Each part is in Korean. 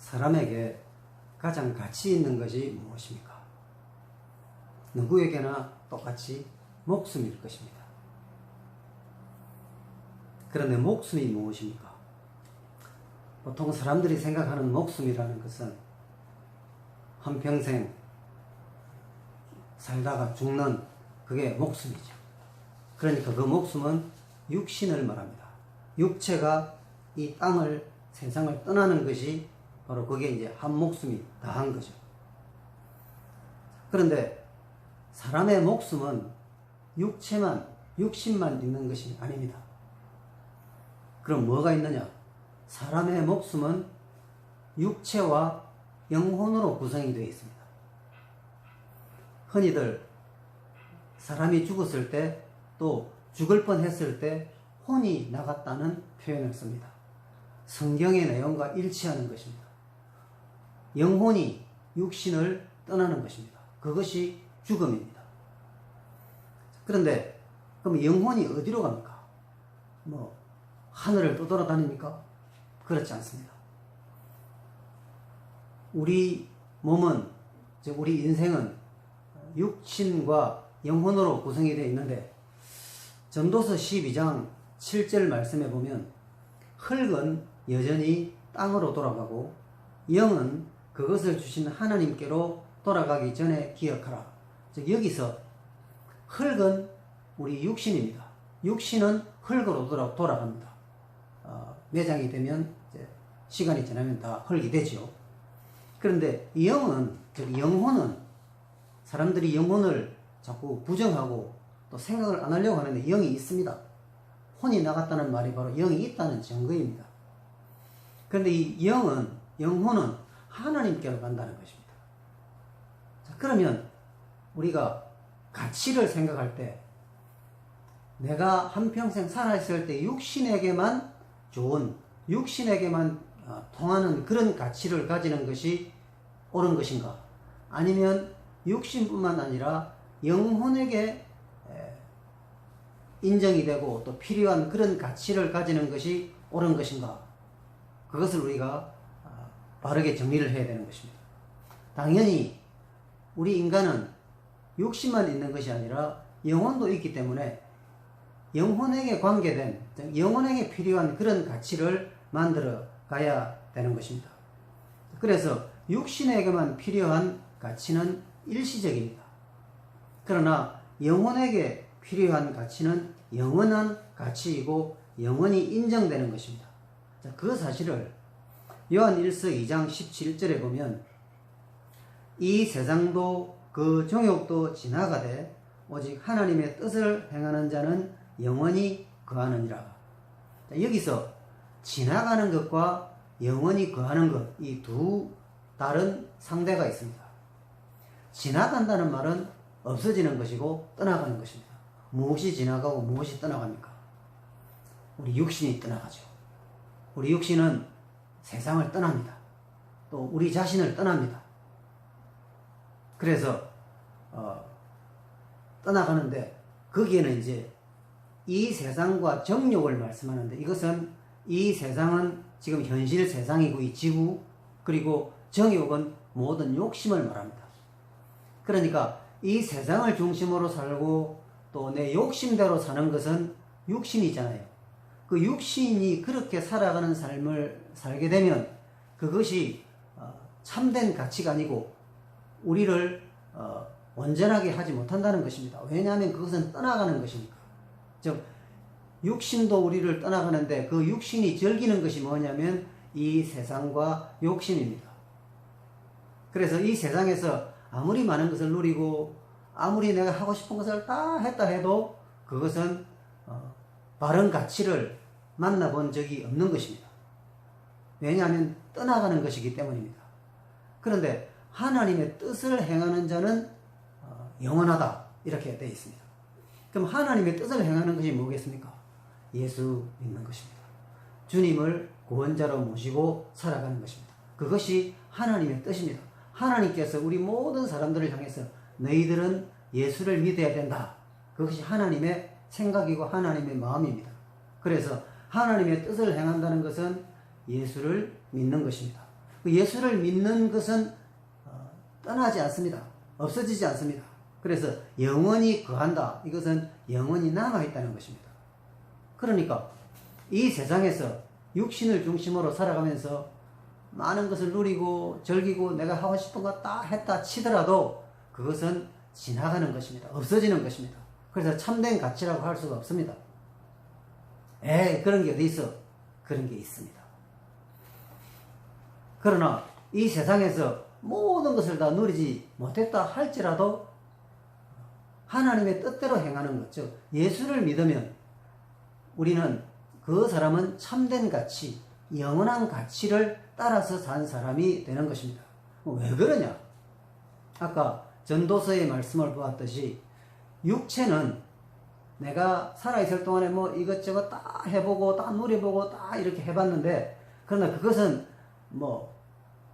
사람에게 가장 가치 있는 것이 무엇입니까? 누구에게나 똑같이 목숨일 것입니다. 그런데 목숨이 무엇입니까? 보통 사람들이 생각하는 목숨이라는 것은 한평생 살다가 죽는 그게 목숨이죠. 그러니까 그 목숨은 육신을 말합니다. 육체가 이 땅을, 세상을 떠나는 것이 바로 그게 이제 한 목숨이 다한 거죠. 그런데 사람의 목숨은 육신만 있는 것이 아닙니다. 그럼 뭐가 있느냐? 사람의 목숨은 육체와 영혼으로 구성이 되어 있습니다. 흔히들 사람이 죽었을 때 또 죽을 뻔했을 때 혼이 나갔다는 표현을 씁니다. 성경의 내용과 일치하는 것입니다. 영혼이 육신을 떠나는 것입니다. 그것이 죽음입니다. 그런데 그럼 영혼이 어디로 갑니까? 하늘을 떠돌아다닙니까? 그렇지 않습니다. 우리 몸은, 즉 우리 인생은 육신과 영혼으로 구성이 되어 있는데, 전도서 12장 7절 말씀에 보면 흙은 여전히 땅으로 돌아가고 영은 그것을 주신 하나님께로 돌아가기 전에 기억하라. 즉 여기서 흙은 우리 육신입니다. 육신은 흙으로 돌아갑니다. 매장이 되면 이제 시간이 지나면 다 흙이 되죠. 그런데 영은, 즉 영혼은, 사람들이 영혼을 자꾸 부정하고 또 생각을 안 하려고 하는데 영이 있습니다. 혼이 나갔다는 말이 바로 영이 있다는 증거입니다. 그런데 이 영혼은 하나님께로 간다는 것입니다. 자, 그러면 우리가 가치를 생각할 때 내가 한평생 살아있을 때 육신에게만 좋은, 육신에게만 통하는 그런 가치를 가지는 것이 옳은 것인가? 아니면 육신뿐만 아니라 영혼에게 인정이 되고 또 필요한 그런 가치를 가지는 것이 옳은 것인가? 그것을 우리가 바르게 정리를 해야 되는 것입니다. 당연히 우리 인간은 육신만 있는 것이 아니라 영혼도 있기 때문에 영혼에게 관계된, 영혼에게 필요한 그런 가치를 만들어 가야 되는 것입니다. 그래서 육신에게만 필요한 가치는 일시적입니다. 그러나 영혼에게 필요한 가치는 영원한 가치이고 영원히 인정되는 것입니다. 자, 그 사실을 요한 1서 2장 17절에 보면 이 세상도 그 정욕도 지나가되 오직 하나님의 뜻을 행하는 자는 영원히 거하느니라. 자, 여기서 지나가는 것과 영원히 거하는 것, 이 두 다른 상대가 있습니다. 지나간다는 말은 없어지는 것이고 떠나가는 것입니다. 무엇이 지나가고 무엇이 떠나갑니까? 우리 육신이 떠나가죠. 우리 육신은 세상을 떠납니다. 또 우리 자신을 떠납니다. 그래서 떠나가는데 거기에는 이제 이 세상과 정욕을 말씀하는데, 이것은 이 세상은 지금 현실 세상이고 이 지구, 그리고 정욕은 모든 욕심을 말합니다. 그러니까 이 세상을 중심으로 살고 또 내 욕심대로 사는 것은 육신이잖아요. 그 육신이 그렇게 살아가는 삶을 살게 되면 그것이 참된 가치가 아니고 우리를 온전하게 하지 못한다는 것입니다. 왜냐하면 그것은 떠나가는 것이니까. 즉 육신도 우리를 떠나가는데 그 육신이 즐기는 것이 뭐냐면 이 세상과 욕심입니다. 그래서 이 세상에서 아무리 많은 것을 누리고 아무리 내가 하고 싶은 것을 다 했다 해도 그것은 바른 가치를 만나본 적이 없는 것입니다. 왜냐하면 떠나가는 것이기 때문입니다. 그런데 하나님의 뜻을 행하는 자는 영원하다, 이렇게 되어 있습니다. 그럼 하나님의 뜻을 행하는 것이 뭐겠습니까? 예수 믿는 것입니다. 주님을 구원자로 모시고 살아가는 것입니다. 그것이 하나님의 뜻입니다. 하나님께서 우리 모든 사람들을 향해서 너희들은 예수를 믿어야 된다. 그것이 하나님의 생각이고 하나님의 마음입니다. 그래서 하나님의 뜻을 행한다는 것은 예수를 믿는 것입니다. 그 예수를 믿는 것은 떠나지 않습니다. 없어지지 않습니다. 그래서 영원히 거한다. 이것은 영원히 남아있다는 것입니다. 그러니까 이 세상에서 육신을 중심으로 살아가면서 많은 것을 누리고 즐기고 내가 하고 싶은 거 다 했다 치더라도 그것은 지나가는 것입니다. 없어지는 것입니다. 그래서 참된 가치라고 할 수가 없습니다. 그런 게 어디 있어? 그런 게 있습니다. 그러나 이 세상에서 모든 것을 다 누리지 못했다 할지라도 하나님의 뜻대로 행하는 것, 즉 예수를 믿으면 우리는 그 사람은 참된 가치, 영원한 가치를 따라서 산 사람이 되는 것입니다. 왜 그러냐? 아까 전도서의 말씀을 보았듯이 육체는 내가 살아있을 동안에 뭐 이것저것 다 해보고 다 누려보고 다 이렇게 해봤는데 그러나 그것은 뭐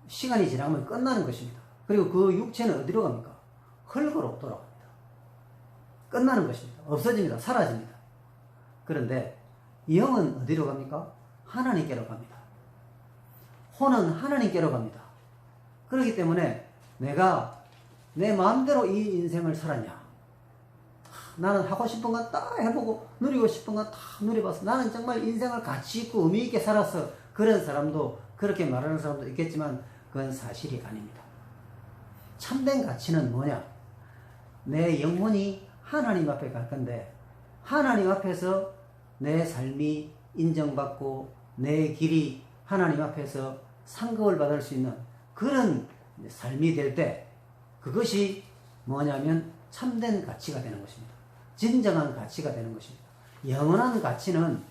시간이 지나면 끝나는 것입니다. 그리고 그 육체는 어디로 갑니까? 흙으로 돌아갑니다. 끝나는 것입니다. 없어집니다. 사라집니다. 그런데 영은 어디로 갑니까? 하나님께로 갑니다. 혼은 하나님께로 갑니다. 그렇기 때문에 내가 내 마음대로 이 인생을 살았냐? 나는 하고 싶은 건 다 해보고 누리고 싶은 건 다 누려봤어. 나는 정말 인생을 가치 있고 의미 있게 살았어. 그런 사람도 그렇게 말하는 사람도 있겠지만 그건 사실이 아닙니다. 참된 가치는 뭐냐? 내 영혼이 하나님 앞에 갈 건데 하나님 앞에서 내 삶이 인정받고 내 길이 하나님 앞에서 상급을 받을 수 있는 그런 삶이 될 때 그것이 뭐냐면 참된 가치가 되는 것입니다. 진정한 가치가 되는 것입니다. 영원한 가치는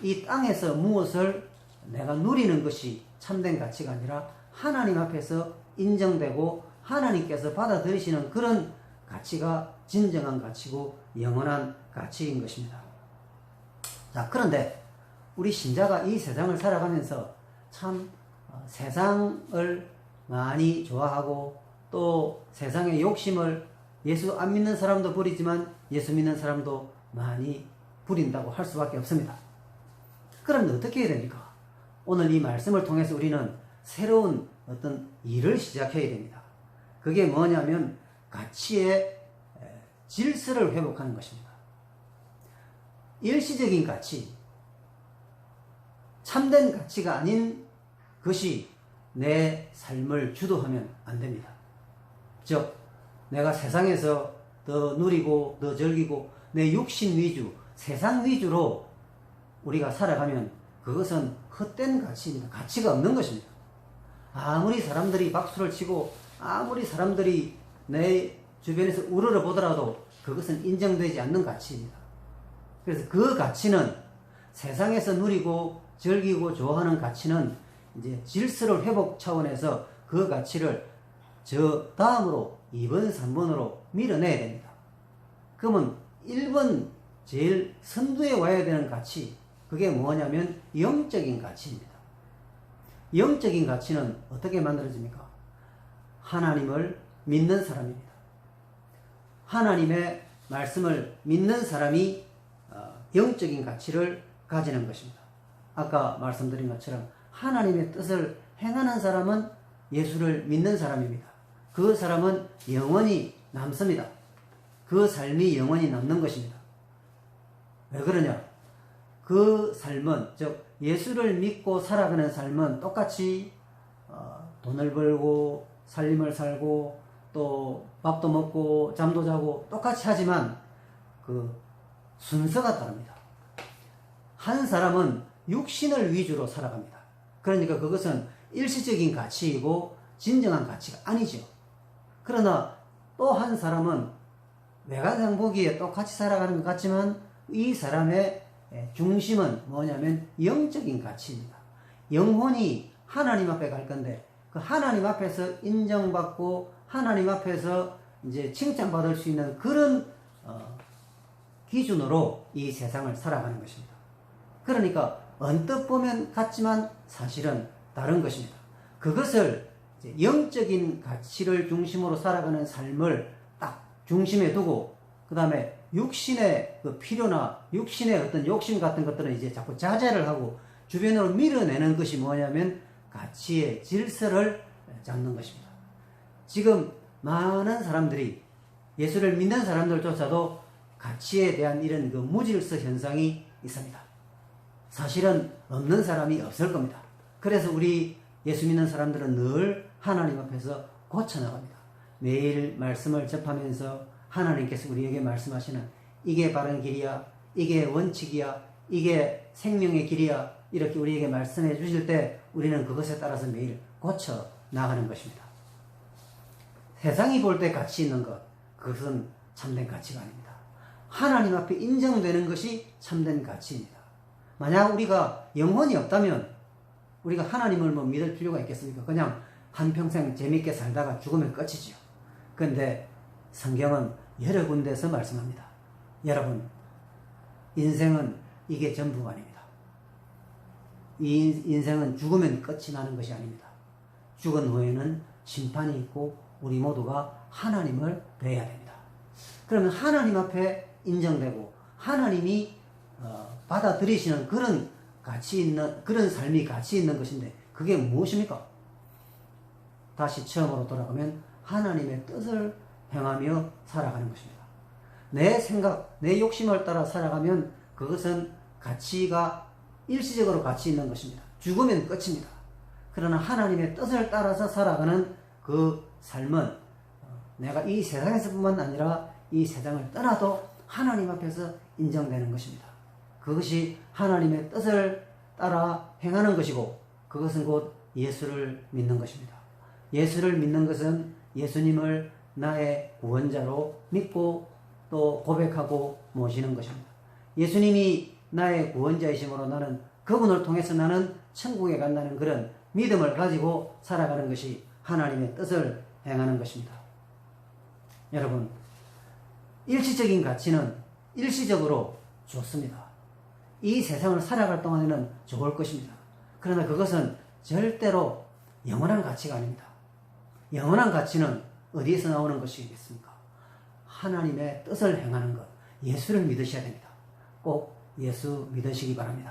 이 땅에서 무엇을 내가 누리는 것이 참된 가치가 아니라 하나님 앞에서 인정되고 하나님께서 받아들이시는 그런 가치가 진정한 가치고 영원한 가치인 것입니다. 자, 그런데 우리 신자가 이 세상을 살아가면서 참 세상을 많이 좋아하고 또 세상의 욕심을 예수 안 믿는 사람도 부리지만 예수 믿는 사람도 많이 부린다고 할 수밖에 없습니다. 그럼 어떻게 해야 됩니까? 오늘 이 말씀을 통해서 우리는 새로운 어떤 일을 시작해야 됩니다. 그게 뭐냐면 가치의 질서를 회복하는 것입니다. 일시적인 가치, 참된 가치가 아닌 것이 내 삶을 주도하면 안 됩니다. 즉 내가 세상에서 더 누리고 더 즐기고 내 육신 위주, 세상 위주로 우리가 살아가면 그것은 헛된 가치입니다. 가치가 없는 것입니다. 아무리 사람들이 박수를 치고 아무리 사람들이 내 주변에서 우러러 보더라도 그것은 인정되지 않는 가치입니다. 그래서 그 가치는 세상에서 누리고 즐기고 좋아하는 가치는 이제 질서를 회복 차원에서 그 가치를 저 다음으로 2번, 3번으로 밀어내야 됩니다. 그러면 1번 제일 선두에 와야 되는 가치, 그게 뭐냐면 영적인 가치입니다. 영적인 가치는 어떻게 만들어집니까? 하나님을 믿는 사람입니다. 하나님의 말씀을 믿는 사람이 영적인 가치를 가지는 것입니다. 아까 말씀드린 것처럼 하나님의 뜻을 행하는 사람은 예수를 믿는 사람입니다. 그 사람은 영원히 남습니다. 그 삶이 영원히 남는 것입니다. 왜 그러냐? 그 삶은, 즉 예수를 믿고 살아가는 삶은 똑같이 돈을 벌고 살림을 살고 또 밥도 먹고 잠도 자고 똑같이 하지만 그 순서가 다릅니다. 한 사람은 육신을 위주로 살아갑니다. 그러니까 그것은 일시적인 가치이고 진정한 가치가 아니죠. 그러나 또 한 사람은 외관상 보기에 똑같이 살아가는 것 같지만 이 사람의 중심은 뭐냐면 영적인 가치입니다. 영혼이 하나님 앞에 갈 건데 그 하나님 앞에서 인정받고 하나님 앞에서 이제 칭찬받을 수 있는 그런 기준으로 이 세상을 살아가는 것입니다. 그러니까 언뜻 보면 같지만 사실은 다른 것입니다. 그것을 이제 영적인 가치를 중심으로 살아가는 삶을 딱 중심에 두고 그 다음에 육신의 그 필요나 육신의 어떤 욕심 같은 것들은 이제 자꾸 자제를 하고 주변으로 밀어내는 것이 뭐냐면 가치의 질서를 잡는 것입니다. 지금 많은 사람들이 예수를 믿는 사람들조차도 가치에 대한 이런 그 무질서 현상이 있습니다. 사실은 없는 사람이 없을 겁니다. 그래서 우리 예수 믿는 사람들은 늘 하나님 앞에서 고쳐나갑니다. 매일 말씀을 접하면서 하나님께서 우리에게 말씀하시는 이게 바른 길이야, 이게 원칙이야, 이게 생명의 길이야, 이렇게 우리에게 말씀해 주실 때 우리는 그것에 따라서 매일 고쳐 나가는 것입니다. 세상이 볼 때 가치 있는 것, 그것은 참된 가치가 아닙니다. 하나님 앞에 인정되는 것이 참된 가치입니다. 만약 우리가 영혼이 없다면 우리가 하나님을 뭐 믿을 필요가 있겠습니까? 그냥 한평생 재밌게 살다가 죽으면 끝이죠. 그런데 성경은 여러 군데에서 말씀합니다. 여러분, 인생은 이게 전부가 아닙니다. 이 인생은 죽으면 끝이 나는 것이 아닙니다. 죽은 후에는 심판이 있고 우리 모두가 하나님을 뵈야 됩니다. 그러면 하나님 앞에 인정되고 하나님이 받아들이시는 그런 가치 있는, 그런 삶이 가치 있는 것인데 그게 무엇입니까? 다시 처음으로 돌아가면 하나님의 뜻을 행하며 살아가는 것입니다. 내 생각, 내 욕심을 따라 살아가면 그것은 가치가 일시적으로 가치 있는 것입니다. 죽으면 끝입니다. 그러나 하나님의 뜻을 따라서 살아가는 그 삶은 내가 이 세상에서뿐만 아니라 이 세상을 떠나도 하나님 앞에서 인정되는 것입니다. 그것이 하나님의 뜻을 따라 행하는 것이고 그것은 곧 예수를 믿는 것입니다. 예수를 믿는 것은 예수님을 나의 구원자로 믿고 또 고백하고 모시는 것입니다. 예수님이 나의 구원자이심으로 나는 그분을 통해서 나는 천국에 간다는 그런 믿음을 가지고 살아가는 것이 하나님의 뜻을 행하는 것입니다. 여러분, 일시적인 가치는 일시적으로 좋습니다. 이 세상을 살아갈 동안에는 좋을 것입니다. 그러나 그것은 절대로 영원한 가치가 아닙니다. 영원한 가치는 어디에서 나오는 것이겠습니까? 하나님의 뜻을 행하는 것, 예수를 믿으셔야 됩니다. 꼭 예수 믿으시기 바랍니다.